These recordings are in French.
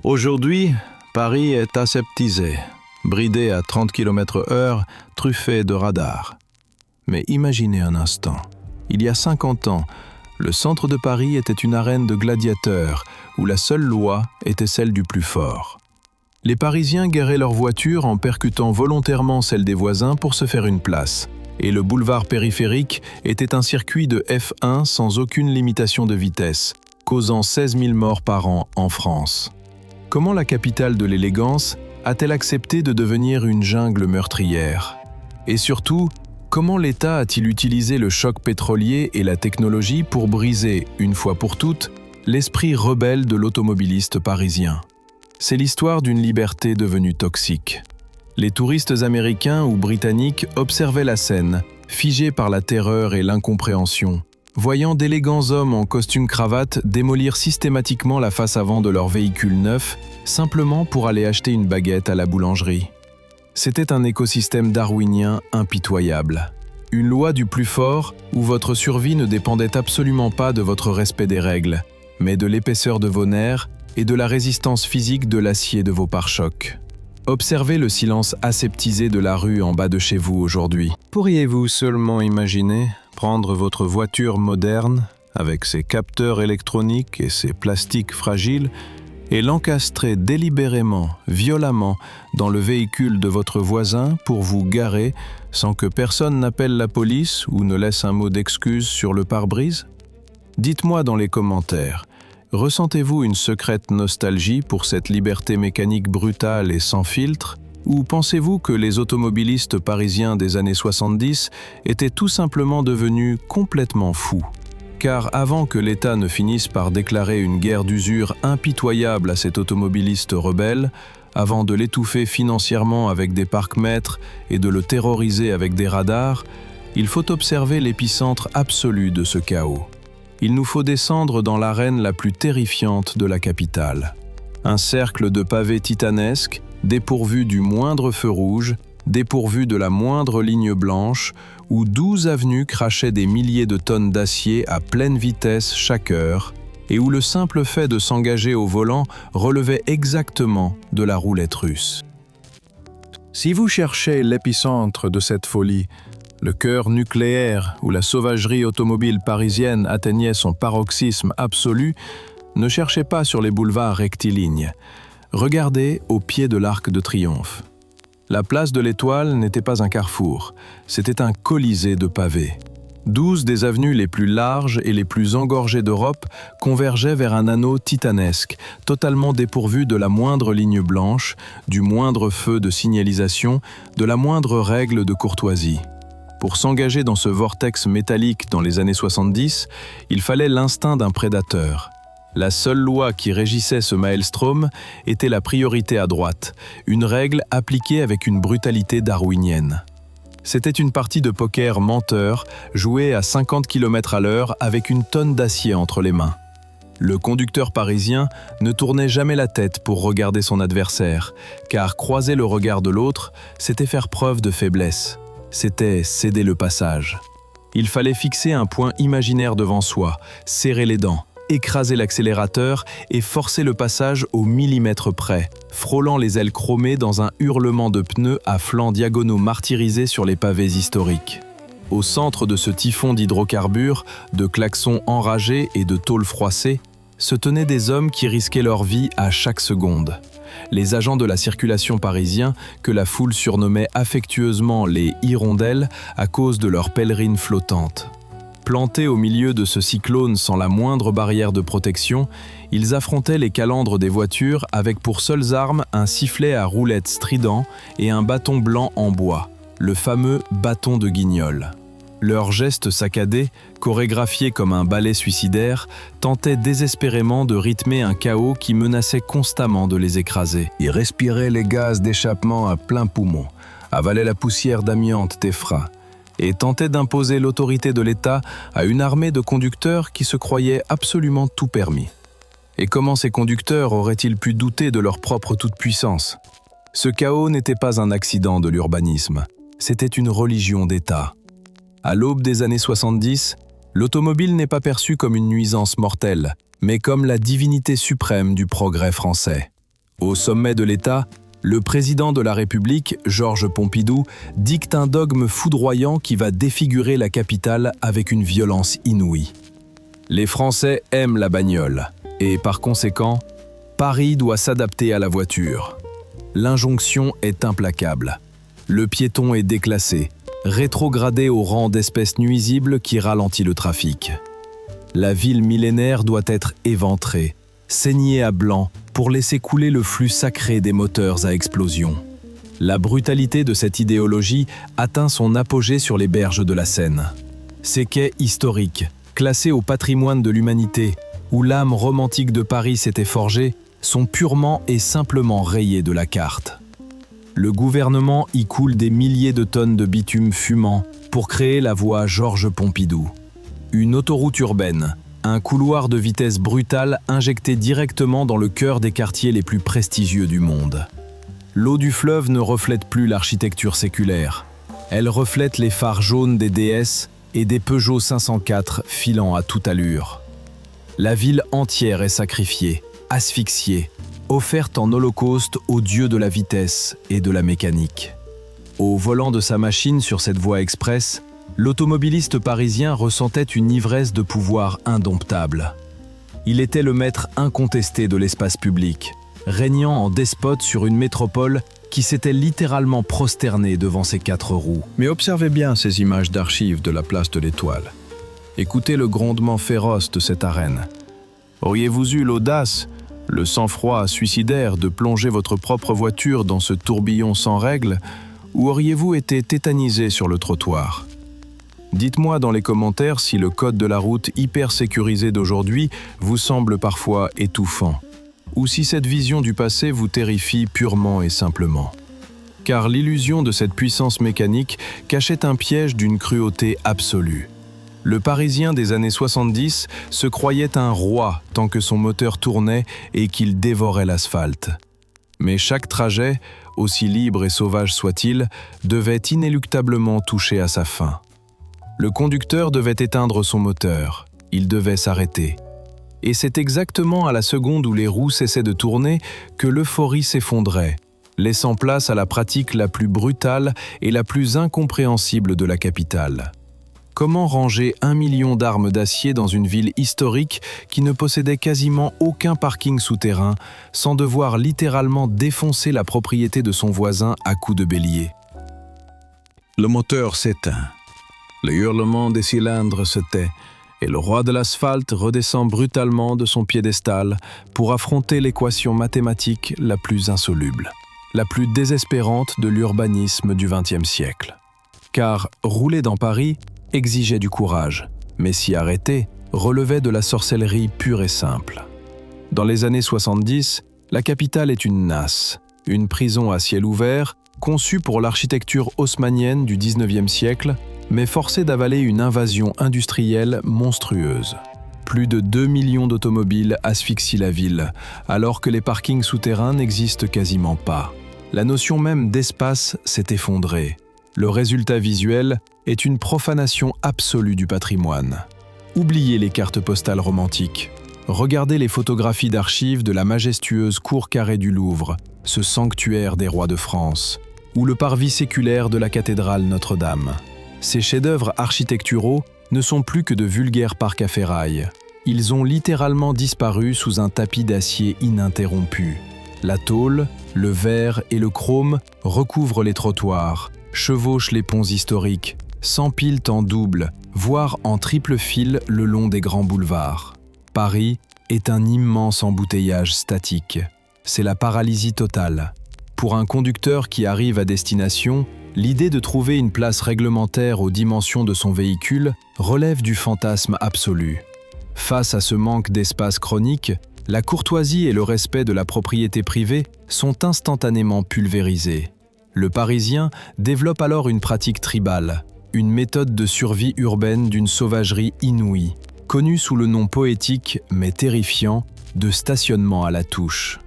Aujourd'hui, Paris est aseptisé, bridé à 30 km/h, truffé de radars. Mais imaginez un instant, il y a 50 ans, le centre de Paris était une arène de gladiateurs où la seule loi était celle du plus fort. Les Parisiens garaient leurs voitures en percutant volontairement celles des voisins pour se faire une place. Et le boulevard périphérique était un circuit de F1 sans aucune limitation de vitesse, causant 16 000 morts par an en France. Comment la capitale de l'élégance a-t-elle accepté de devenir une jungle meurtrière? Et surtout, comment l'État a-t-il utilisé le choc pétrolier et la technologie pour briser, une fois pour toutes, l'esprit rebelle de l'automobiliste parisien? C'est l'histoire d'une liberté devenue toxique. Les touristes américains ou britanniques observaient la scène, figés par la terreur et l'incompréhension, voyant d'élégants hommes en costume-cravate démolir systématiquement la face avant de leur véhicule neuf, simplement pour aller acheter une baguette à la boulangerie. C'était un écosystème darwinien impitoyable. Une loi du plus fort où votre survie ne dépendait absolument pas de votre respect des règles, mais de l'épaisseur de vos nerfs et de la résistance physique de l'acier de vos pare-chocs. Observez le silence aseptisé de la rue en bas de chez vous aujourd'hui. Pourriez-vous seulement imaginer prendre votre voiture moderne, avec ses capteurs électroniques et ses plastiques fragiles, et l'encastrer délibérément, violemment, dans le véhicule de votre voisin pour vous garer sans que personne n'appelle la police ou ne laisse un mot d'excuse sur le pare-brise? Dites-moi dans les commentaires. Ressentez-vous une secrète nostalgie pour cette liberté mécanique brutale et sans filtre? Ou pensez-vous que les automobilistes parisiens des années 70 étaient tout simplement devenus complètement fous? Car avant que l'État ne finisse par déclarer une guerre d'usure impitoyable à cet automobiliste rebelle, avant de l'étouffer financièrement avec des parcs-mètres et de le terroriser avec des radars, il faut observer l'épicentre absolu de ce chaos. Il nous faut descendre dans l'arène la plus terrifiante de la capitale. Un cercle de pavés titanesques, dépourvu du moindre feu rouge, dépourvu de la moindre ligne blanche, où 12 avenues crachaient des milliers de tonnes d'acier à pleine vitesse chaque heure, et où le simple fait de s'engager au volant relevait exactement de la roulette russe. Si vous cherchez l'épicentre de cette folie, le cœur nucléaire où la sauvagerie automobile parisienne atteignait son paroxysme absolu, ne cherchez pas sur les boulevards rectilignes. Regardez au pied de l'Arc de Triomphe. La place de l'Étoile n'était pas un carrefour, c'était un colisée de pavés. 12 des avenues les plus larges et les plus engorgées d'Europe convergeaient vers un anneau titanesque, totalement dépourvu de la moindre ligne blanche, du moindre feu de signalisation, de la moindre règle de courtoisie. Pour s'engager dans ce vortex métallique dans les années 70, il fallait l'instinct d'un prédateur. La seule loi qui régissait ce maelstrom était la priorité à droite, une règle appliquée avec une brutalité darwinienne. C'était une partie de poker menteur, jouée à 50 km/h avec une tonne d'acier entre les mains. Le conducteur parisien ne tournait jamais la tête pour regarder son adversaire, car croiser le regard de l'autre, c'était faire preuve de faiblesse. C'était céder le passage. Il fallait fixer un point imaginaire devant soi, serrer les dents, écraser l'accélérateur et forcer le passage au millimètre près, frôlant les ailes chromées dans un hurlement de pneus à flancs diagonaux martyrisés sur les pavés historiques. Au centre de ce typhon d'hydrocarbures, de klaxons enragés et de tôles froissées, se tenaient des hommes qui risquaient leur vie à chaque seconde. Les agents de la circulation parisien, que la foule surnommait affectueusement les hirondelles à cause de leurs pèlerines flottantes. Plantés au milieu de ce cyclone sans la moindre barrière de protection, ils affrontaient les calandres des voitures avec pour seules armes un sifflet à roulettes strident et un bâton blanc en bois, le fameux bâton de Guignol. Leurs gestes saccadés, chorégraphiés comme un ballet suicidaire, tentaient désespérément de rythmer un chaos qui menaçait constamment de les écraser. Ils respiraient les gaz d'échappement à plein poumon, avalaient la poussière d'amiante des freins, et tentaient d'imposer l'autorité de l'État à une armée de conducteurs qui se croyaient absolument tout permis. Et comment ces conducteurs auraient-ils pu douter de leur propre toute-puissance? Ce chaos n'était pas un accident de l'urbanisme, c'était une religion d'État. À l'aube des années 70, l'automobile n'est pas perçue comme une nuisance mortelle, mais comme la divinité suprême du progrès français. Au sommet de l'État, le président de la République, Georges Pompidou, dicte un dogme foudroyant qui va défigurer la capitale avec une violence inouïe. Les Français aiment la bagnole et, par conséquent, Paris doit s'adapter à la voiture. L'injonction est implacable. Le piéton est déclassé, rétrogradé au rang d'espèce nuisible qui ralentit le trafic. La ville millénaire doit être éventrée, saignée à blanc pour laisser couler le flux sacré des moteurs à explosion. La brutalité de cette idéologie atteint son apogée sur les berges de la Seine. Ces quais historiques, classés au patrimoine de l'humanité, où l'âme romantique de Paris s'était forgée, sont purement et simplement rayés de la carte. Le gouvernement y coule des milliers de tonnes de bitume fumant pour créer la voie Georges Pompidou. Une autoroute urbaine, un couloir de vitesse brutale injecté directement dans le cœur des quartiers les plus prestigieux du monde. L'eau du fleuve ne reflète plus l'architecture séculaire. Elle reflète les phares jaunes des DS et des Peugeot 504 filant à toute allure. La ville entière est sacrifiée, asphyxiée, offerte en holocauste aux dieux de la vitesse et de la mécanique. Au volant de sa machine sur cette voie express, l'automobiliste parisien ressentait une ivresse de pouvoir indomptable. Il était le maître incontesté de l'espace public, régnant en despote sur une métropole qui s'était littéralement prosternée devant ses 4 roues. Mais observez bien ces images d'archives de la place de l'Étoile. Écoutez le grondement féroce de cette arène. Auriez-vous eu l'audace, le sang-froid suicidaire de plonger votre propre voiture dans ce tourbillon sans règle, ou auriez-vous été tétanisé sur le trottoir ? Dites-moi dans les commentaires si le code de la route hyper sécurisé d'aujourd'hui vous semble parfois étouffant, ou si cette vision du passé vous terrifie purement et simplement. Car l'illusion de cette puissance mécanique cachait un piège d'une cruauté absolue. Le Parisien des années 70 se croyait un roi tant que son moteur tournait et qu'il dévorait l'asphalte. Mais chaque trajet, aussi libre et sauvage soit-il, devait inéluctablement toucher à sa fin. Le conducteur devait éteindre son moteur, il devait s'arrêter. Et c'est exactement à la seconde où les roues cessaient de tourner que l'euphorie s'effondrait, laissant place à la pratique la plus brutale et la plus incompréhensible de la capitale. Comment ranger 1 million d'armes d'acier dans une ville historique qui ne possédait quasiment aucun parking souterrain, sans devoir littéralement défoncer la propriété de son voisin à coups de bélier? Le moteur s'éteint. Le hurlement des cylindres se tait et le roi de l'asphalte redescend brutalement de son piédestal pour affronter l'équation mathématique la plus insoluble, la plus désespérante de l'urbanisme du XXe siècle. Car rouler dans Paris exigeait du courage, mais s'y arrêter relevait de la sorcellerie pure et simple. Dans les années 70, la capitale est une nasse, une prison à ciel ouvert, conçue pour l'architecture haussmannienne du XIXe siècle, mais forcée d'avaler une invasion industrielle monstrueuse. Plus de 2 millions d'automobiles asphyxient la ville, alors que les parkings souterrains n'existent quasiment pas. La notion même d'espace s'est effondrée. Le résultat visuel est une profanation absolue du patrimoine. Oubliez les cartes postales romantiques. Regardez les photographies d'archives de la majestueuse cour carrée du Louvre, ce sanctuaire des rois de France, ou le parvis séculaire de la cathédrale Notre-Dame. Ces chefs-d'œuvre architecturaux ne sont plus que de vulgaires parcs à ferraille. Ils ont littéralement disparu sous un tapis d'acier ininterrompu. La tôle, le verre et le chrome recouvrent les trottoirs, chevauchent les ponts historiques, s'empilent en double, voire en triple file le long des grands boulevards. Paris est un immense embouteillage statique. C'est la paralysie totale. Pour un conducteur qui arrive à destination, l'idée de trouver une place réglementaire aux dimensions de son véhicule relève du fantasme absolu. Face à ce manque d'espace chronique, la courtoisie et le respect de la propriété privée sont instantanément pulvérisés. Le Parisien développe alors une pratique tribale, une méthode de survie urbaine d'une sauvagerie inouïe, connue sous le nom poétique mais terrifiant de stationnement à la touche.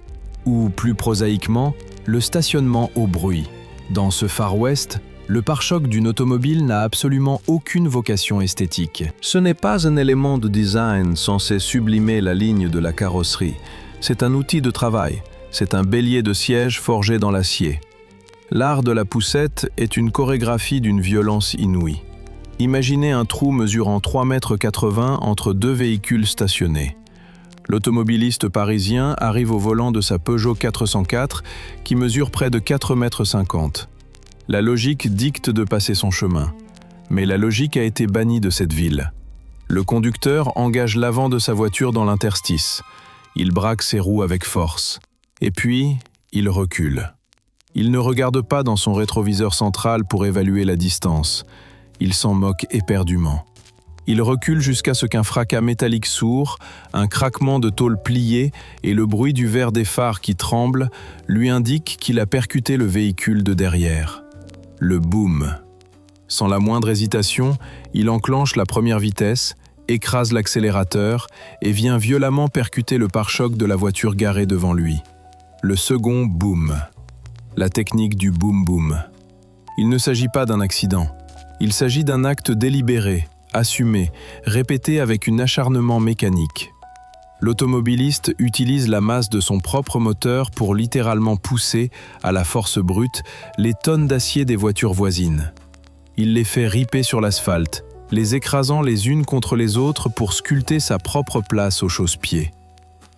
Ou plus prosaïquement, le stationnement au bruit. Dans ce Far West, le pare-choc d'une automobile n'a absolument aucune vocation esthétique. Ce n'est pas un élément de design censé sublimer la ligne de la carrosserie. C'est un outil de travail, C'est un bélier de siège forgé dans l'acier. L'art de la poussette est une chorégraphie d'une violence inouïe. Imaginez un trou mesurant 3,80 m entre deux véhicules stationnés. L'automobiliste parisien arrive au volant de sa Peugeot 404 qui mesure près de 4,50 m. La logique dicte de passer son chemin. Mais la logique a été bannie de cette ville. Le conducteur engage l'avant de sa voiture dans l'interstice. Il braque ses roues avec force. Et puis, il recule. Il ne regarde pas dans son rétroviseur central pour évaluer la distance. Il s'en moque éperdument. Il recule jusqu'à ce qu'un fracas métallique sourd, un craquement de tôle pliée et le bruit du verre des phares qui tremble lui indiquent qu'il a percuté le véhicule de derrière. Le boom. Sans la moindre hésitation, il enclenche la première vitesse, écrase l'accélérateur et vient violemment percuter le pare-choc de la voiture garée devant lui. Le second boom. La technique du boom-boom. Il ne s'agit pas d'un accident. Il s'agit d'un acte délibéré, assumé, répété avec un acharnement mécanique. L'automobiliste utilise la masse de son propre moteur pour littéralement pousser, à la force brute, les tonnes d'acier des voitures voisines. Il les fait riper sur l'asphalte, les écrasant les unes contre les autres pour sculpter sa propre place au chausse-pied.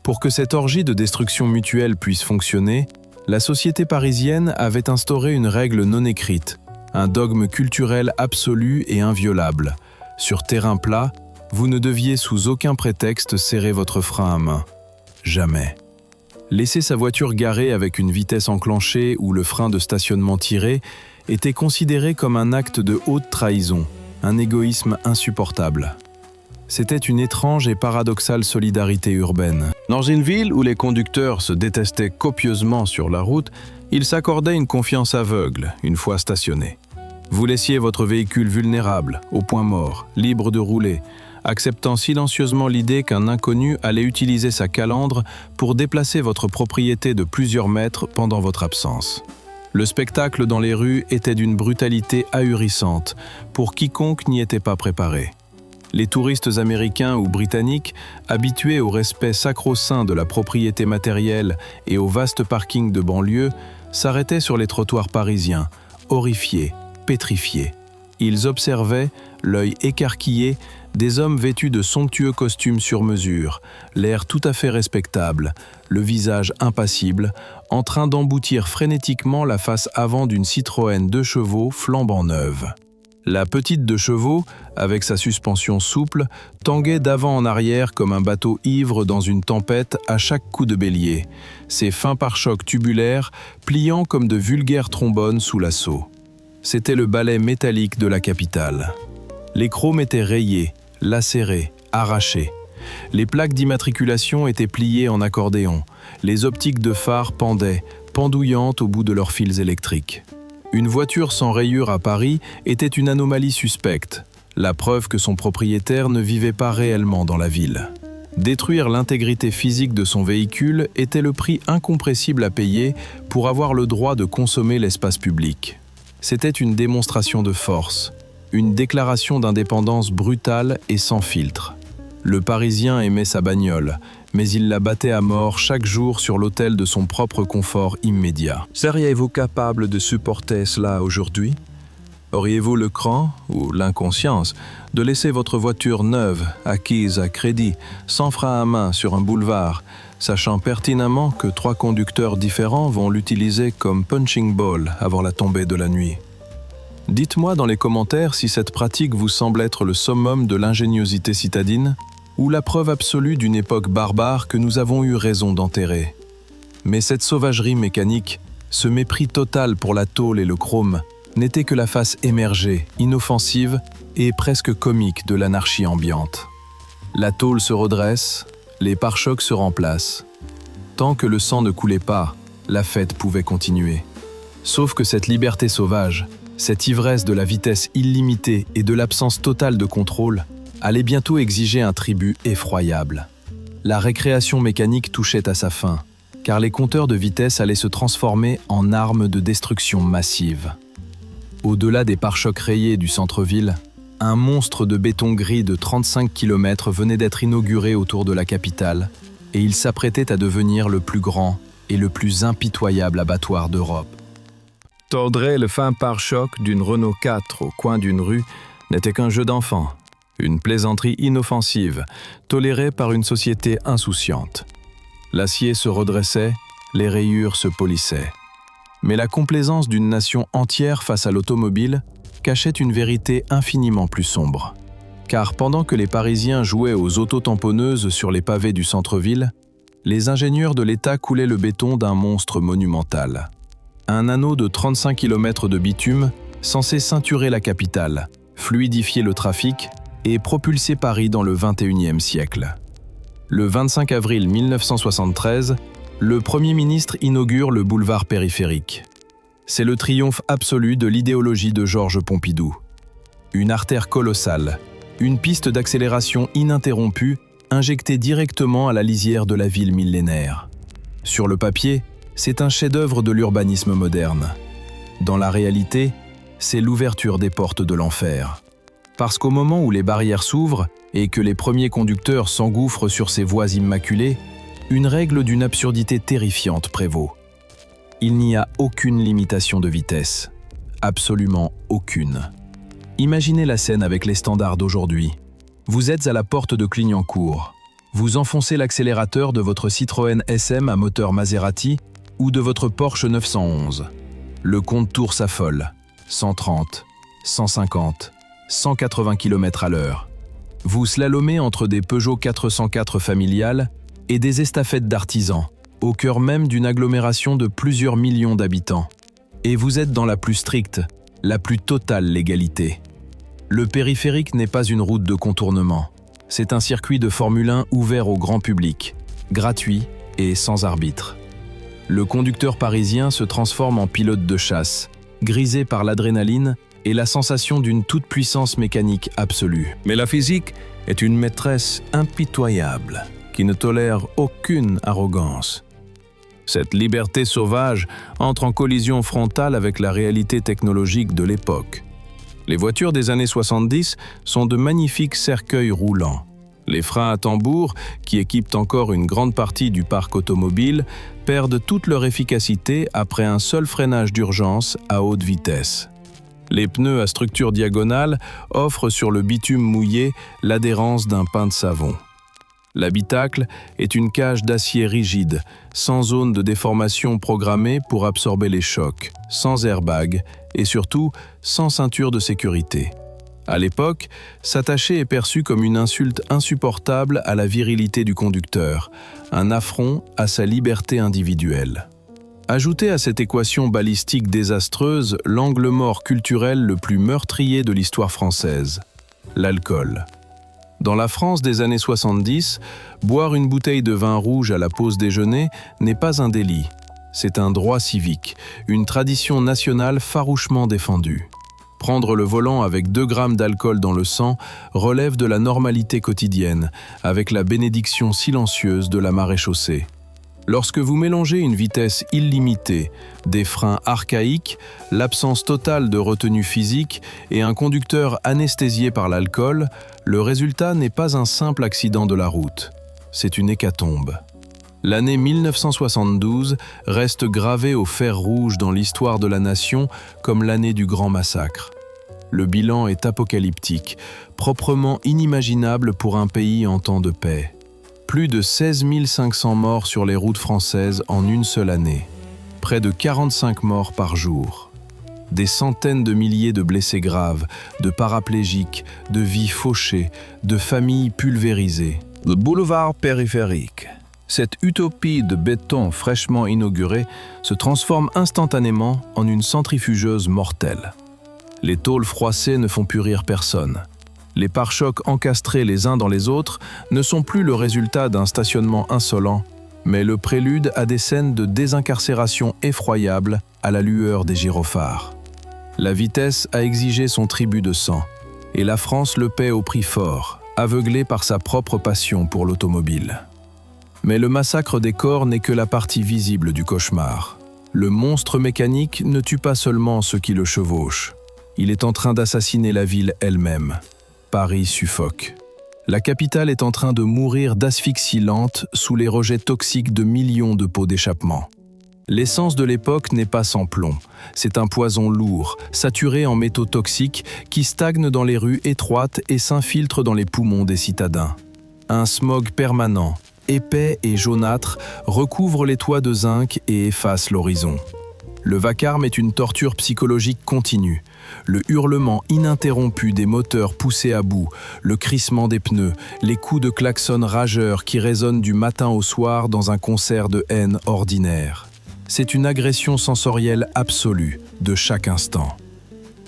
Pour que cette orgie de destruction mutuelle puisse fonctionner, la société parisienne avait instauré une règle non écrite, un dogme culturel absolu et inviolable. Sur terrain plat, vous ne deviez sous aucun prétexte serrer votre frein à main. Jamais. Laisser sa voiture garée avec une vitesse enclenchée ou le frein de stationnement tiré était considéré comme un acte de haute trahison, un égoïsme insupportable. C'était une étrange et paradoxale solidarité urbaine. Dans une ville où les conducteurs se détestaient copieusement sur la route, ils s'accordaient une confiance aveugle une fois stationnés. Vous laissiez votre véhicule vulnérable, au point mort, libre de rouler, acceptant silencieusement l'idée qu'un inconnu allait utiliser sa calandre pour déplacer votre propriété de plusieurs mètres pendant votre absence. Le spectacle dans les rues était d'une brutalité ahurissante pour quiconque n'y était pas préparé. Les touristes américains ou britanniques, habitués au respect sacro-saint de la propriété matérielle et au vaste parking de banlieue, s'arrêtaient sur les trottoirs parisiens, horrifiés, pétrifiés. Ils observaient, l'œil écarquillé, des hommes vêtus de somptueux costumes sur mesure, l'air tout à fait respectable, le visage impassible, en train d'emboutir frénétiquement la face avant d'une Citroën 2 chevaux flambant neuve. La petite 2 chevaux, avec sa suspension souple, tanguait d'avant en arrière comme un bateau ivre dans une tempête à chaque coup de bélier, ses fins pare-chocs tubulaires pliant comme de vulgaires trombones sous l'assaut. C'était le ballet métallique de la capitale. Les chromes étaient rayés, lacérés, arrachés. Les plaques d'immatriculation étaient pliées en accordéon. Les optiques de phare pendaient, pendouillantes au bout de leurs fils électriques. Une voiture sans rayures à Paris était une anomalie suspecte, la preuve que son propriétaire ne vivait pas réellement dans la ville. Détruire l'intégrité physique de son véhicule était le prix incompressible à payer pour avoir le droit de consommer l'espace public. C'était une démonstration de force, une déclaration d'indépendance brutale et sans filtre. Le Parisien aimait sa bagnole, mais il la battait à mort chaque jour sur l'autel de son propre confort immédiat. Seriez-vous capable de supporter cela aujourd'hui? Auriez-vous le cran, ou l'inconscience, de laisser votre voiture neuve, acquise à crédit, sans frein à main sur un boulevard, sachant pertinemment que 3 conducteurs différents vont l'utiliser comme punching ball avant la tombée de la nuit? Dites-moi dans les commentaires si cette pratique vous semble être le summum de l'ingéniosité citadine ou la preuve absolue d'une époque barbare que nous avons eu raison d'enterrer. Mais cette sauvagerie mécanique, ce mépris total pour la tôle et le chrome, n'était que la face émergée, inoffensive et presque comique de l'anarchie ambiante. La tôle se redresse, les pare-chocs se remplacent. Tant que le sang ne coulait pas, la fête pouvait continuer. Sauf que cette liberté sauvage, cette ivresse de la vitesse illimitée et de l'absence totale de contrôle, allait bientôt exiger un tribut effroyable. La récréation mécanique touchait à sa fin, car les compteurs de vitesse allaient se transformer en armes de destruction massive. Au-delà des pare-chocs rayés du centre-ville, un monstre de béton gris de 35 km venait d'être inauguré autour de la capitale, et il s'apprêtait à devenir le plus grand, et le plus impitoyable abattoir d'Europe. Tordrer le fin pare-choc d'une Renault 4 au coin d'une rue n'était qu'un jeu d'enfant, une plaisanterie inoffensive, tolérée par une société insouciante. L'acier se redressait, les rayures se polissaient. Mais la complaisance d'une nation entière face à l'automobile cachait une vérité infiniment plus sombre. Car pendant que les Parisiens jouaient aux autotamponneuses sur les pavés du centre-ville, les ingénieurs de l'État coulaient le béton d'un monstre monumental. Un anneau de 35 km de bitume censé ceinturer la capitale, fluidifier le trafic et propulser Paris dans le XXIe siècle. Le 25 avril 1973, le Premier ministre inaugure le boulevard périphérique. C'est le triomphe absolu de l'idéologie de Georges Pompidou. Une artère colossale, une piste d'accélération ininterrompue, injectée directement à la lisière de la ville millénaire. Sur le papier, c'est un chef-d'œuvre de l'urbanisme moderne. Dans la réalité, c'est l'ouverture des portes de l'enfer. Parce qu'au moment où les barrières s'ouvrent et que les premiers conducteurs s'engouffrent sur ces voies immaculées, une règle d'une absurdité terrifiante prévaut. Il n'y a aucune limitation de vitesse. Absolument aucune. Imaginez la scène avec les standards d'aujourd'hui. Vous êtes à la porte de Clignancourt. Vous enfoncez l'accélérateur de votre Citroën SM à moteur Maserati ou de votre Porsche 911. Le compte-tours s'affole. 130, 150, 180 km/h. Vous slalomez entre des Peugeot 404 familiales et des estafettes d'artisans, au cœur même d'une agglomération de plusieurs millions d'habitants. Et vous êtes dans la plus stricte, la plus totale légalité. Le périphérique n'est pas une route de contournement. C'est un circuit de Formule 1 ouvert au grand public, gratuit et sans arbitre. Le conducteur parisien se transforme en pilote de chasse, grisé par l'adrénaline et la sensation d'une toute-puissance mécanique absolue. Mais la physique est une maîtresse impitoyable qui ne tolère aucune arrogance. Cette liberté sauvage entre en collision frontale avec la réalité technologique de l'époque. Les voitures des années 70 sont de magnifiques cercueils roulants. Les freins à tambour, qui équipent encore une grande partie du parc automobile, perdent toute leur efficacité après un seul freinage d'urgence à haute vitesse. Les pneus à structure diagonale offrent sur le bitume mouillé l'adhérence d'un pain de savon. L'habitacle est une cage d'acier rigide, sans zone de déformation programmée pour absorber les chocs, sans airbag et surtout sans ceinture de sécurité. À l'époque, s'attacher est perçu comme une insulte insupportable à la virilité du conducteur, un affront à sa liberté individuelle. Ajoutez à cette équation balistique désastreuse l'angle mort culturel le plus meurtrier de l'histoire française, l'alcool. Dans la France des années 70, boire une bouteille de vin rouge à la pause déjeuner n'est pas un délit. C'est un droit civique, une tradition nationale farouchement défendue. Prendre le volant avec 2 grammes d'alcool dans le sang relève de la normalité quotidienne, avec la bénédiction silencieuse de la maréchaussée. Lorsque vous mélangez une vitesse illimitée, des freins archaïques, l'absence totale de retenue physique et un conducteur anesthésié par l'alcool, le résultat n'est pas un simple accident de la route. C'est une hécatombe. L'année 1972 reste gravée au fer rouge dans l'histoire de la nation comme l'année du grand massacre. Le bilan est apocalyptique, proprement inimaginable pour un pays en temps de paix. Plus de 16 500 morts sur les routes françaises en une seule année. Près de 45 morts par jour. Des centaines de milliers de blessés graves, de paraplégiques, de vies fauchées, de familles pulvérisées. Le boulevard périphérique. Cette utopie de béton fraîchement inaugurée se transforme instantanément en une centrifugeuse mortelle. Les tôles froissées ne font plus rire personne. Les pare-chocs encastrés les uns dans les autres ne sont plus le résultat d'un stationnement insolent, mais le prélude à des scènes de désincarcération effroyables à la lueur des gyrophares. La vitesse a exigé son tribut de sang, et la France le paie au prix fort, aveuglée par sa propre passion pour l'automobile. Mais le massacre des corps n'est que la partie visible du cauchemar. Le monstre mécanique ne tue pas seulement ceux qui le chevauchent. Il est en train d'assassiner la ville elle-même. Paris suffoque. La capitale est en train de mourir d'asphyxie lente sous les rejets toxiques de millions de pots d'échappement. L'essence de l'époque n'est pas sans plomb. C'est un poison lourd, saturé en métaux toxiques, qui stagne dans les rues étroites et s'infiltre dans les poumons des citadins. Un smog permanent, épais et jaunâtre, recouvre les toits de zinc et efface l'horizon. Le vacarme est une torture psychologique continue. Le hurlement ininterrompu des moteurs poussés à bout, le crissement des pneus, les coups de klaxon rageurs qui résonnent du matin au soir dans un concert de haine ordinaire. C'est une agression sensorielle absolue, de chaque instant.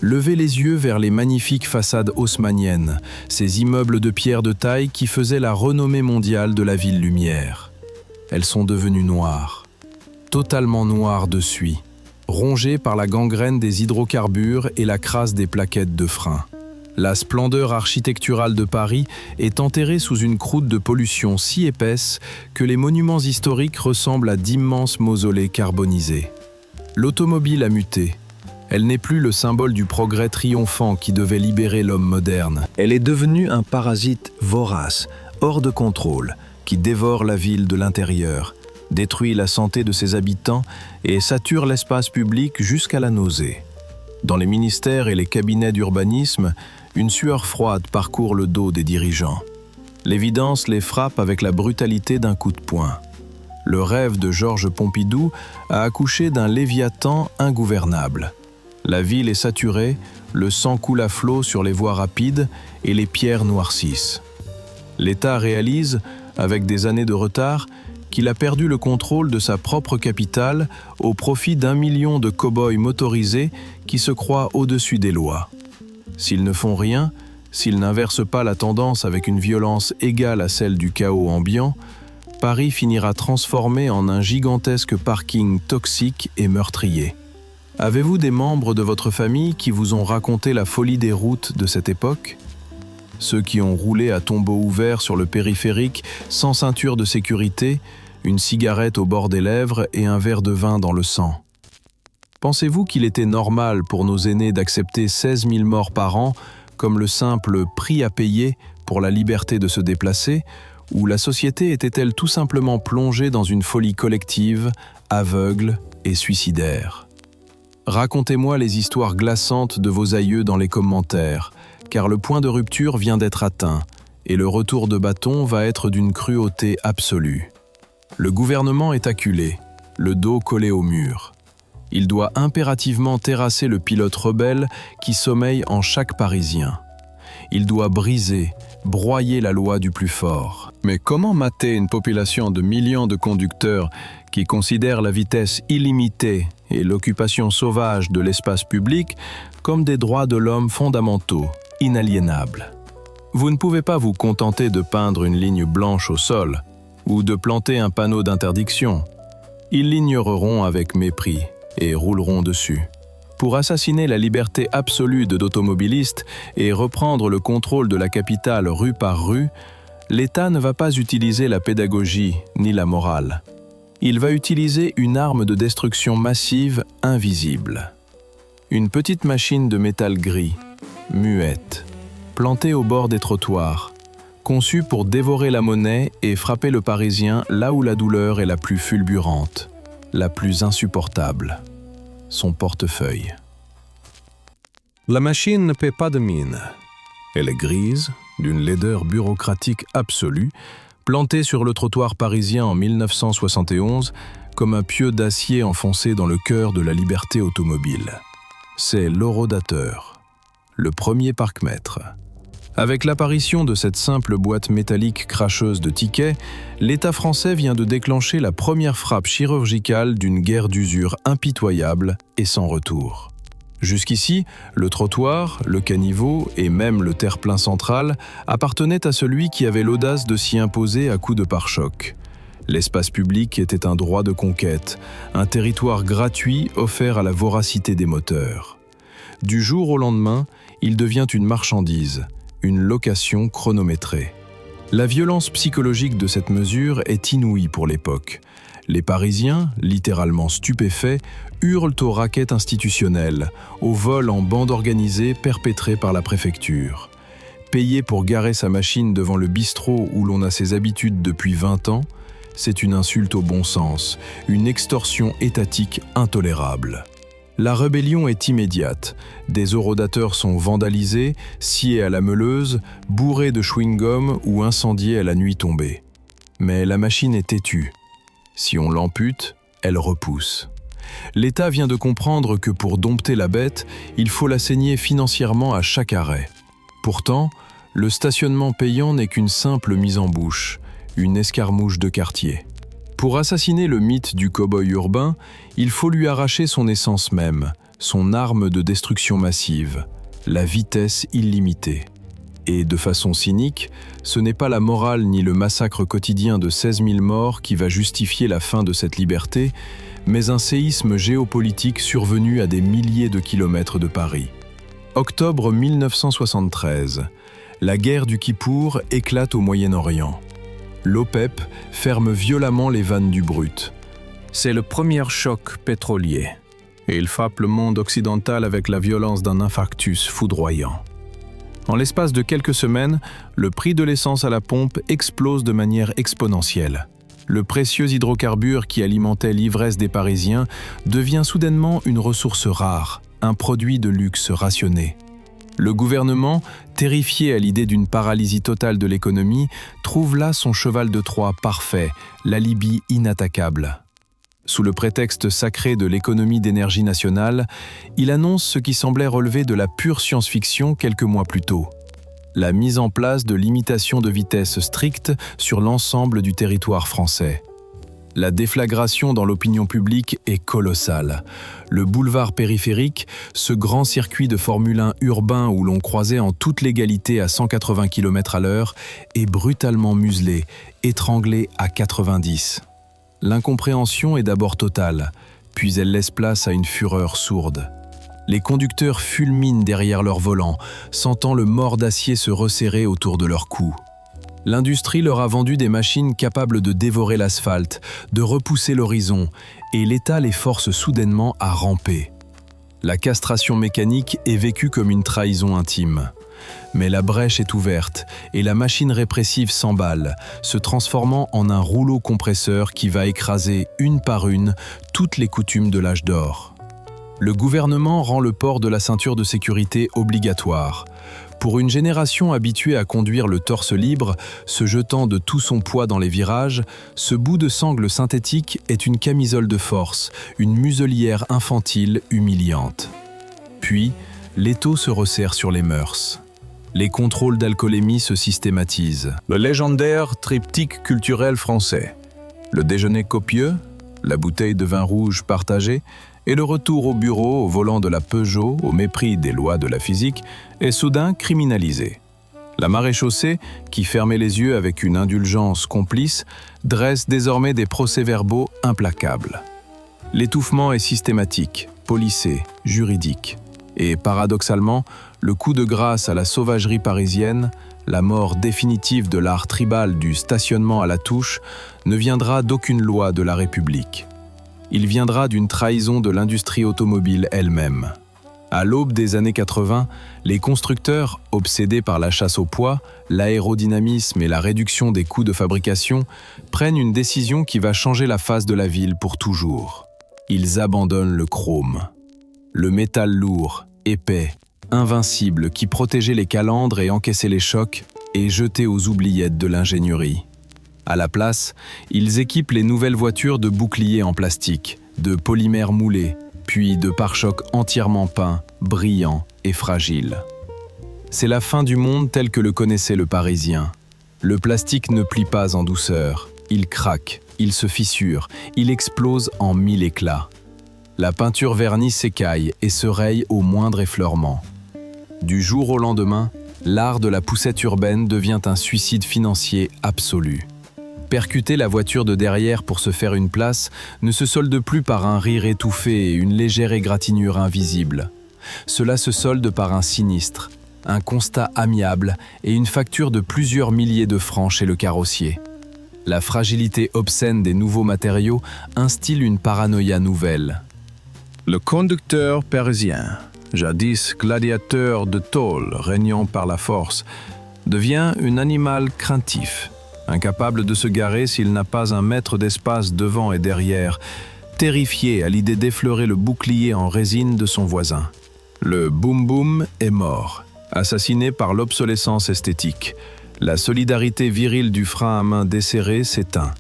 Levez les yeux vers les magnifiques façades haussmanniennes, ces immeubles de pierre de taille qui faisaient la renommée mondiale de la ville lumière. Elles sont devenues noires, totalement noires de suie, rongées par la gangrène des hydrocarbures et la crasse des plaquettes de frein. La splendeur architecturale de Paris est enterrée sous une croûte de pollution si épaisse que les monuments historiques ressemblent à d'immenses mausolées carbonisés. L'automobile a muté. Elle n'est plus le symbole du progrès triomphant qui devait libérer l'homme moderne. Elle est devenue un parasite vorace, hors de contrôle, qui dévore la ville de l'intérieur, détruit la santé de ses habitants et sature l'espace public jusqu'à la nausée. Dans les ministères et les cabinets d'urbanisme, une sueur froide parcourt le dos des dirigeants. L'évidence les frappe avec la brutalité d'un coup de poing. Le rêve de Georges Pompidou a accouché d'un léviathan ingouvernable. La ville est saturée, le sang coule à flot sur les voies rapides et les pierres noircissent. L'État réalise, avec des années de retard, qu'il a perdu le contrôle de sa propre capitale au profit d'1 million de cow-boys motorisés qui se croient au-dessus des lois. S'ils ne font rien, s'ils n'inversent pas la tendance avec une violence égale à celle du chaos ambiant, Paris finira transformé en un gigantesque parking toxique et meurtrier. Avez-vous des membres de votre famille qui vous ont raconté la folie des routes de cette époque ? Ceux qui ont roulé à tombeau ouvert sur le périphérique, sans ceinture de sécurité, une cigarette au bord des lèvres et un verre de vin dans le sang. Pensez-vous qu'il était normal pour nos aînés d'accepter 16 000 morts par an comme le simple prix à payer pour la liberté de se déplacer, ou la société était-elle tout simplement plongée dans une folie collective, aveugle et suicidaire ? Racontez-moi les histoires glaçantes de vos aïeux dans les commentaires, car le point de rupture vient d'être atteint, et le retour de bâton va être d'une cruauté absolue. Le gouvernement est acculé, le dos collé au mur. Il doit impérativement terrasser le pilote rebelle qui sommeille en chaque Parisien. Il doit briser, broyer la loi du plus fort. Mais comment mater une population de millions de conducteurs qui considèrent la vitesse illimitée et l'occupation sauvage de l'espace public comme des droits de l'homme fondamentaux, inaliénables? Vous ne pouvez pas vous contenter de peindre une ligne blanche au sol ou de planter un panneau d'interdiction. Ils l'ignoreront avec mépris et rouleront dessus. Pour assassiner la liberté absolue de d'automobilistes et reprendre le contrôle de la capitale rue par rue, l'État ne va pas utiliser la pédagogie ni la morale. Il va utiliser une arme de destruction massive invisible. Une petite machine de métal gris, muette, plantée au bord des trottoirs, conçue pour dévorer la monnaie et frapper le Parisien là où la douleur est la plus fulgurante, la plus insupportable. Son portefeuille. La machine ne paie pas de mine. Elle est grise, d'une laideur bureaucratique absolue, plantée sur le trottoir parisien en 1971 comme un pieu d'acier enfoncé dans le cœur de la liberté automobile. C'est l'horodateur, le premier parc-mètre. Avec l'apparition de cette simple boîte métallique cracheuse de tickets, l'État français vient de déclencher la première frappe chirurgicale d'une guerre d'usure impitoyable et sans retour. Jusqu'ici, le trottoir, le caniveau et même le terre-plein central appartenaient à celui qui avait l'audace de s'y imposer à coups de pare-choc. L'espace public était un droit de conquête, un territoire gratuit offert à la voracité des moteurs. Du jour au lendemain, il devient une marchandise, une location chronométrée. La violence psychologique de cette mesure est inouïe pour l'époque. Les Parisiens, littéralement stupéfaits, hurlent aux raquettes institutionnelles, aux vols en bande organisée perpétrés par la préfecture. Payer pour garer sa machine devant le bistrot où l'on a ses habitudes depuis 20 ans, c'est une insulte au bon sens, une extorsion étatique intolérable. La rébellion est immédiate. Des horodateurs sont vandalisés, sciés à la meuleuse, bourrés de chewing-gum ou incendiés à la nuit tombée. Mais la machine est têtue. Si on l'ampute, elle repousse. L'État vient de comprendre que pour dompter la bête, il faut la saigner financièrement à chaque arrêt. Pourtant, le stationnement payant n'est qu'une simple mise en bouche, une escarmouche de quartier. Pour assassiner le mythe du cow-boy urbain, il faut lui arracher son essence même, son arme de destruction massive, la vitesse illimitée. Et de façon cynique, ce n'est pas la morale ni le massacre quotidien de 16 000 morts qui va justifier la fin de cette liberté, mais un séisme géopolitique survenu à des milliers de kilomètres de Paris. Octobre 1973, la guerre du Kippour éclate au Moyen-Orient. L'OPEP ferme violemment les vannes du brut. C'est le premier choc pétrolier, et il frappe le monde occidental avec la violence d'un infarctus foudroyant. En l'espace de quelques semaines, le prix de l'essence à la pompe explose de manière exponentielle. Le précieux hydrocarbure qui alimentait l'ivresse des Parisiens devient soudainement une ressource rare, un produit de luxe rationné. Le gouvernement, terrifié à l'idée d'une paralysie totale de l'économie, trouve là son cheval de Troie parfait, l'alibi inattaquable. Sous le prétexte sacré de l'économie d'énergie nationale, il annonce ce qui semblait relever de la pure science-fiction quelques mois plus tôt. La mise en place de limitations de vitesse strictes sur l'ensemble du territoire français. La déflagration dans l'opinion publique est colossale. Le boulevard périphérique, ce grand circuit de Formule 1 urbain où l'on croisait en toute légalité à 180 km/h, est brutalement muselé, étranglé à 90. L'incompréhension est d'abord totale, puis elle laisse place à une fureur sourde. Les conducteurs fulminent derrière leur volant, sentant le mors d'acier se resserrer autour de leur cou. L'industrie leur a vendu des machines capables de dévorer l'asphalte, de repousser l'horizon, et l'État les force soudainement à ramper. La castration mécanique est vécue comme une trahison intime. Mais la brèche est ouverte et la machine répressive s'emballe, se transformant en un rouleau compresseur qui va écraser une par une toutes les coutumes de l'âge d'or. Le gouvernement rend le port de la ceinture de sécurité obligatoire. Pour une génération habituée à conduire le torse libre, se jetant de tout son poids dans les virages, ce bout de sangle synthétique est une camisole de force, une muselière infantile humiliante. Puis, l'étau se resserre sur les mœurs. Les contrôles d'alcoolémie se systématisent. Le légendaire triptyque culturel français. Le déjeuner copieux, la bouteille de vin rouge partagée, et le retour au bureau au volant de la Peugeot au mépris des lois de la physique est soudain criminalisé. La maréchaussée, qui fermait les yeux avec une indulgence complice, dresse désormais des procès-verbaux implacables. L'étouffement est systématique, policé, juridique. Et paradoxalement, le coup de grâce à la sauvagerie parisienne, la mort définitive de l'art tribal du stationnement à la touche, ne viendra d'aucune loi de la République. Il viendra d'une trahison de l'industrie automobile elle-même. À l'aube des années 80, les constructeurs, obsédés par la chasse au poids, l'aérodynamisme et la réduction des coûts de fabrication, prennent une décision qui va changer la face de la ville pour toujours. Ils abandonnent le chrome. Le métal lourd, épais, invincible qui protégeait les calandres et encaissait les chocs est jeté aux oubliettes de l'ingénierie. À la place, ils équipent les nouvelles voitures de boucliers en plastique, de polymères moulés, puis de pare-chocs entièrement peints, brillants et fragiles. C'est la fin du monde tel que le connaissait le Parisien. Le plastique ne plie pas en douceur, il craque, il se fissure, il explose en 1000 éclats. La peinture vernie s'écaille et se raye au moindre effleurement. Du jour au lendemain, l'art de la poussette urbaine devient un suicide financier absolu. Percuter la voiture de derrière pour se faire une place ne se solde plus par un rire étouffé et une légère égratignure invisible. Cela se solde par un sinistre, un constat amiable et une facture de plusieurs milliers de francs chez le carrossier. La fragilité obscène des nouveaux matériaux instille une paranoïa nouvelle. Le conducteur parisien, jadis gladiateur de tôle régnant par la force, devient un animal craintif, incapable de se garer s'il n'a pas un mètre d'espace devant et derrière, terrifié à l'idée d'effleurer le bouclier en résine de son voisin. Le boum-boum est mort, assassiné par l'obsolescence esthétique. La solidarité virile du frein à main desserré s'éteint.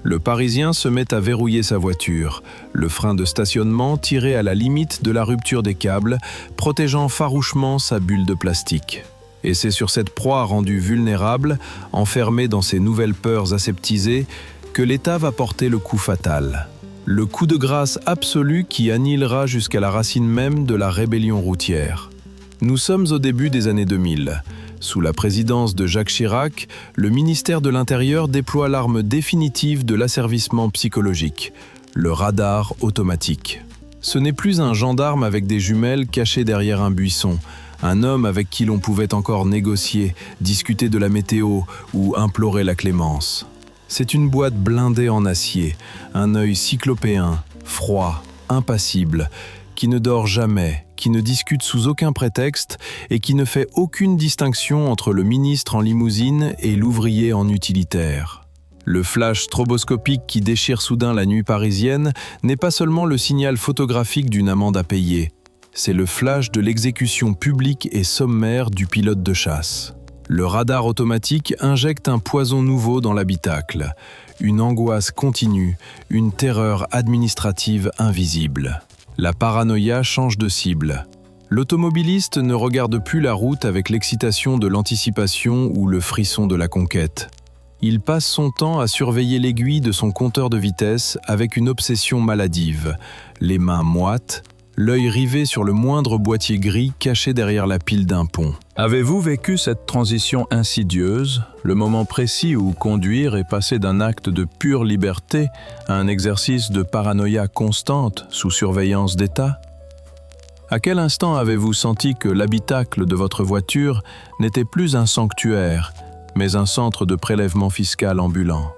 Le Parisien se met à verrouiller sa voiture, le frein de stationnement tiré à la limite de la rupture des câbles, protégeant farouchement sa bulle de plastique. Et c'est sur cette proie rendue vulnérable, enfermée dans ses nouvelles peurs aseptisées, que l'État va porter le coup fatal. Le coup de grâce absolu qui annihilera jusqu'à la racine même de la rébellion routière. Nous sommes au début des années 2000. Sous la présidence de Jacques Chirac, le ministère de l'Intérieur déploie l'arme définitive de l'asservissement psychologique, le radar automatique. Ce n'est plus un gendarme avec des jumelles caché derrière un buisson, un homme avec qui l'on pouvait encore négocier, discuter de la météo ou implorer la clémence. C'est une boîte blindée en acier, un œil cyclopéen, froid, impassible, qui ne dort jamais, qui ne discute sous aucun prétexte et qui ne fait aucune distinction entre le ministre en limousine et l'ouvrier en utilitaire. Le flash stroboscopique qui déchire soudain la nuit parisienne n'est pas seulement le signal photographique d'une amende à payer, c'est le flash de l'exécution publique et sommaire du pilote de chasse. Le radar automatique injecte un poison nouveau dans l'habitacle, une angoisse continue, une terreur administrative invisible. La paranoïa change de cible. L'automobiliste ne regarde plus la route avec l'excitation de l'anticipation ou le frisson de la conquête. Il passe son temps à surveiller l'aiguille de son compteur de vitesse avec une obsession maladive, les mains moites, l'œil rivé sur le moindre boîtier gris caché derrière la pile d'un pont. Avez-vous vécu cette transition insidieuse, le moment précis où conduire est passé d'un acte de pure liberté à un exercice de paranoïa constante sous surveillance d'État? À quel instant avez-vous senti que l'habitacle de votre voiture n'était plus un sanctuaire, mais un centre de prélèvement fiscal ambulant?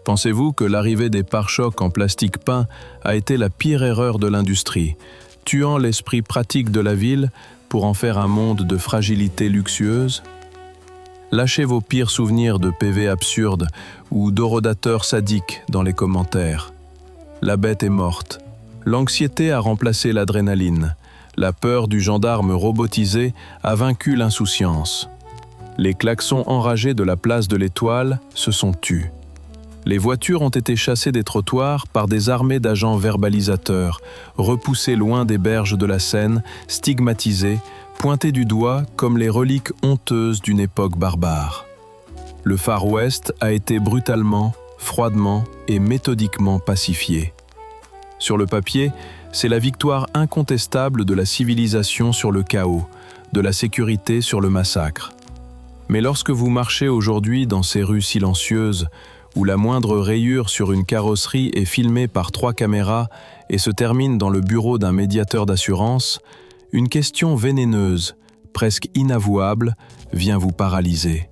Pensez-vous que l'arrivée des pare-chocs en plastique peint a été la pire erreur de l'industrie, tuant l'esprit pratique de la ville pour en faire un monde de fragilité luxueuse? Lâchez vos pires souvenirs de PV absurdes ou d'orodateurs sadiques dans les commentaires. La bête est morte. L'anxiété a remplacé l'adrénaline. La peur du gendarme robotisé a vaincu l'insouciance. Les klaxons enragés de la place de l'Étoile se sont tus. Les voitures ont été chassées des trottoirs par des armées d'agents verbalisateurs, repoussées loin des berges de la Seine, stigmatisées, pointées du doigt comme les reliques honteuses d'une époque barbare. Le Far West a été brutalement, froidement et méthodiquement pacifié. Sur le papier, c'est la victoire incontestable de la civilisation sur le chaos, de la sécurité sur le massacre. Mais lorsque vous marchez aujourd'hui dans ces rues silencieuses, où la moindre rayure sur une carrosserie est filmée par 3 caméras et se termine dans le bureau d'un médiateur d'assurance, une question vénéneuse, presque inavouable, vient vous paralyser.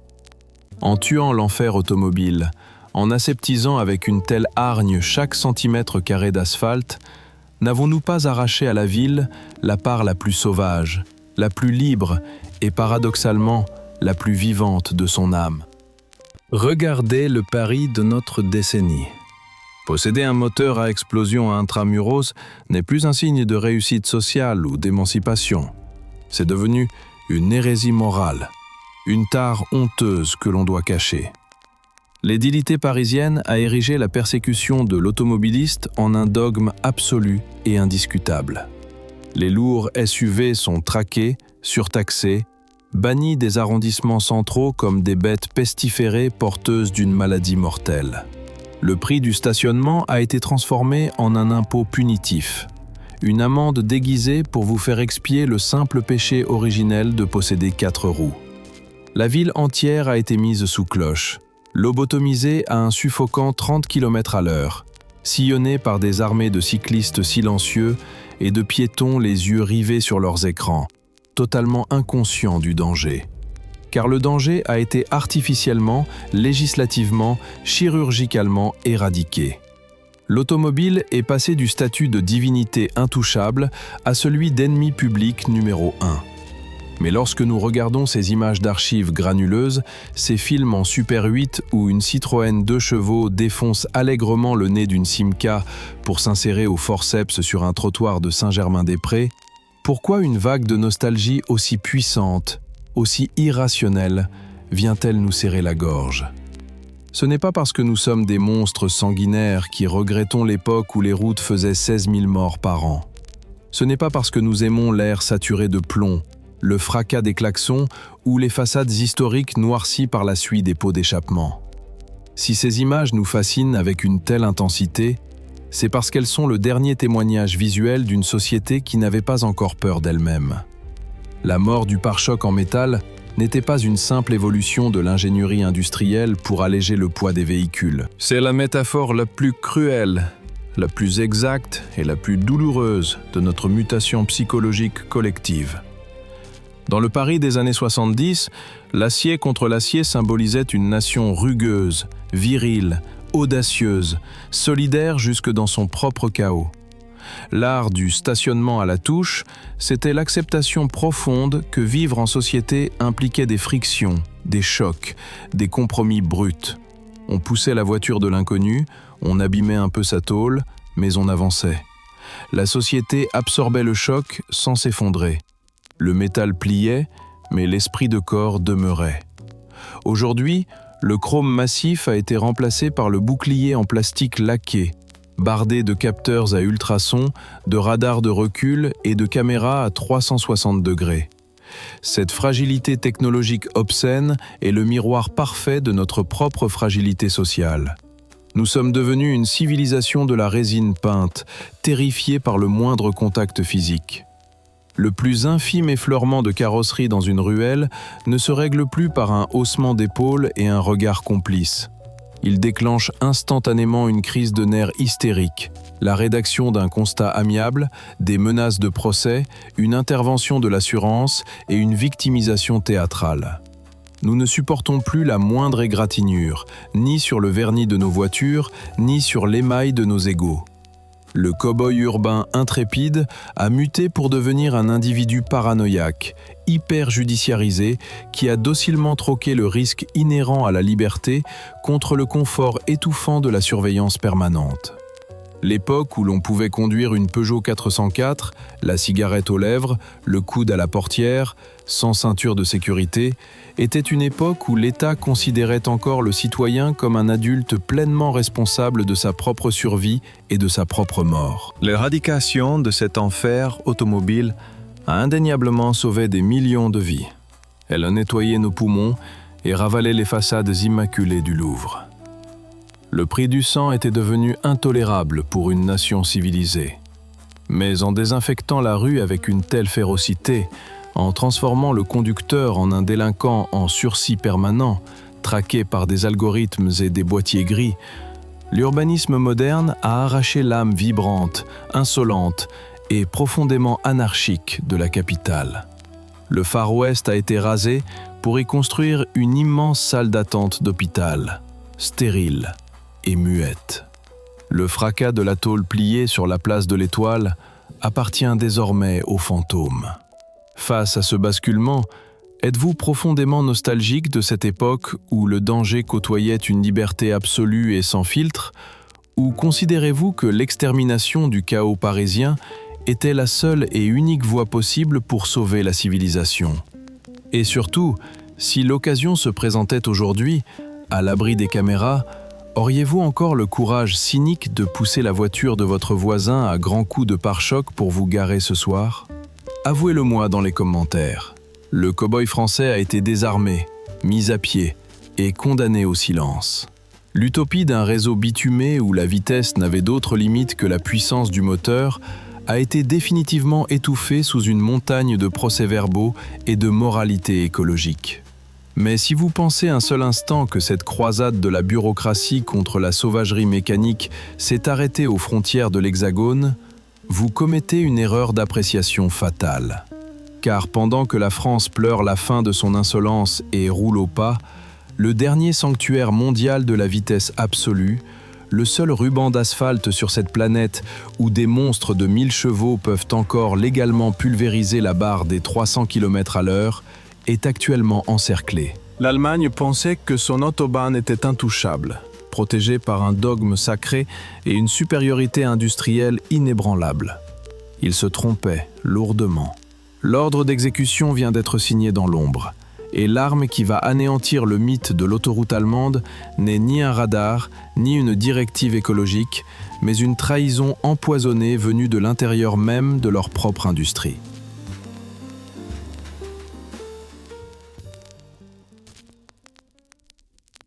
En tuant l'enfer automobile, en aseptisant avec une telle hargne chaque centimètre carré d'asphalte, n'avons-nous pas arraché à la ville la part la plus sauvage, la plus libre et paradoxalement la plus vivante de son âme? Regardez le Paris de notre décennie. Posséder un moteur à explosion intramuros n'est plus un signe de réussite sociale ou d'émancipation. C'est devenu une hérésie morale, une tare honteuse que l'on doit cacher. L'édilité parisienne a érigé la persécution de l'automobiliste en un dogme absolu et indiscutable. Les lourds SUV sont traqués, surtaxés, bannis des arrondissements centraux comme des bêtes pestiférées porteuses d'une maladie mortelle. Le prix du stationnement a été transformé en un impôt punitif, une amende déguisée pour vous faire expier le simple péché originel de posséder 4 roues. La ville entière a été mise sous cloche, lobotomisée à un suffocant 30 km/h, sillonnée par des armées de cyclistes silencieux et de piétons les yeux rivés sur leurs écrans, totalement inconscients du danger. Car le danger a été artificiellement, législativement, chirurgicalement éradiqué. L'automobile est passée du statut de divinité intouchable à celui d'ennemi public numéro 1. Mais lorsque nous regardons ces images d'archives granuleuses, ces films en Super 8 où une Citroën 2 chevaux défonce allègrement le nez d'une Simca pour s'insérer au forceps sur un trottoir de Saint-Germain-des-Prés, pourquoi une vague de nostalgie aussi puissante, aussi irrationnelle, vient-elle nous serrer la gorge ? Ce n'est pas parce que nous sommes des monstres sanguinaires qui regrettons l'époque où les routes faisaient 16 000 morts par an. Ce n'est pas parce que nous aimons l'air saturé de plomb, le fracas des klaxons ou les façades historiques noircies par la suie des pots d'échappement. Si ces images nous fascinent avec une telle intensité, c'est parce qu'elles sont le dernier témoignage visuel d'une société qui n'avait pas encore peur d'elle-même. La mort du pare-choc en métal n'était pas une simple évolution de l'ingénierie industrielle pour alléger le poids des véhicules. C'est la métaphore la plus cruelle, la plus exacte et la plus douloureuse de notre mutation psychologique collective. Dans le Paris des années 70, l'acier contre l'acier symbolisait une nation rugueuse, virile, audacieuse, solidaire jusque dans son propre chaos. L'art du stationnement à la touche, c'était l'acceptation profonde que vivre en société impliquait des frictions, des chocs, des compromis bruts. On poussait la voiture de l'inconnu, on abîmait un peu sa tôle, mais on avançait. La société absorbait le choc sans s'effondrer. Le métal pliait, mais l'esprit de corps demeurait. Aujourd'hui, le chrome massif a été remplacé par le bouclier en plastique laqué, bardé de capteurs à ultrasons, de radars de recul et de caméras à 360 degrés. Cette fragilité technologique obscène est le miroir parfait de notre propre fragilité sociale. Nous sommes devenus une civilisation de la résine peinte, terrifiée par le moindre contact physique. Le plus infime effleurement de carrosserie dans une ruelle ne se règle plus par un haussement d'épaule et un regard complice. Il déclenche instantanément une crise de nerfs hystérique, la rédaction d'un constat amiable, des menaces de procès, une intervention de l'assurance et une victimisation théâtrale. Nous ne supportons plus la moindre égratignure, ni sur le vernis de nos voitures, ni sur l'émail de nos égaux. Le cow-boy urbain intrépide a muté pour devenir un individu paranoïaque, hyper judiciarisé, qui a docilement troqué le risque inhérent à la liberté contre le confort étouffant de la surveillance permanente. L'époque où l'on pouvait conduire une Peugeot 404, la cigarette aux lèvres, le coude à la portière, sans ceinture de sécurité, était une époque où l'État considérait encore le citoyen comme un adulte pleinement responsable de sa propre survie et de sa propre mort. L'éradication de cet enfer automobile a indéniablement sauvé des millions de vies. Elle a nettoyé nos poumons et ravalé les façades immaculées du Louvre. Le prix du sang était devenu intolérable pour une nation civilisée. Mais en désinfectant la rue avec une telle férocité, en transformant le conducteur en un délinquant en sursis permanent, traqué par des algorithmes et des boîtiers gris, l'urbanisme moderne a arraché l'âme vibrante, insolente et profondément anarchique de la capitale. Le Far West a été rasé pour y construire une immense salle d'attente d'hôpital, stérile et muette. Le fracas de la tôle pliée sur la place de l'Étoile appartient désormais aux fantômes. Face à ce basculement, êtes-vous profondément nostalgique de cette époque où le danger côtoyait une liberté absolue et sans filtre, ou considérez-vous que l'extermination du chaos parisien était la seule et unique voie possible pour sauver la civilisation? Et surtout, si l'occasion se présentait aujourd'hui, à l'abri des caméras, auriez-vous encore le courage cynique de pousser la voiture de votre voisin à grands coups de pare-choc pour vous garer ce soir? Avouez-le-moi dans les commentaires. Le cow-boy français a été désarmé, mis à pied et condamné au silence. L'utopie d'un réseau bitumé où la vitesse n'avait d'autre limite que la puissance du moteur a été définitivement étouffée sous une montagne de procès-verbaux et de moralité écologique. Mais si vous pensez un seul instant que cette croisade de la bureaucratie contre la sauvagerie mécanique s'est arrêtée aux frontières de l'Hexagone, vous commettez une erreur d'appréciation fatale. Car pendant que la France pleure la fin de son insolence et roule au pas, le dernier sanctuaire mondial de la vitesse absolue, le seul ruban d'asphalte sur cette planète où des monstres de 1000 chevaux peuvent encore légalement pulvériser la barre des 300 km/h, est actuellement encerclé. L'Allemagne pensait que son autobahn était intouchable, protégé par un dogme sacré et une supériorité industrielle inébranlable. Il se trompait lourdement. L'ordre d'exécution vient d'être signé dans l'ombre, et l'arme qui va anéantir le mythe de l'autoroute allemande n'est ni un radar, ni une directive écologique, mais une trahison empoisonnée venue de l'intérieur même de leur propre industrie.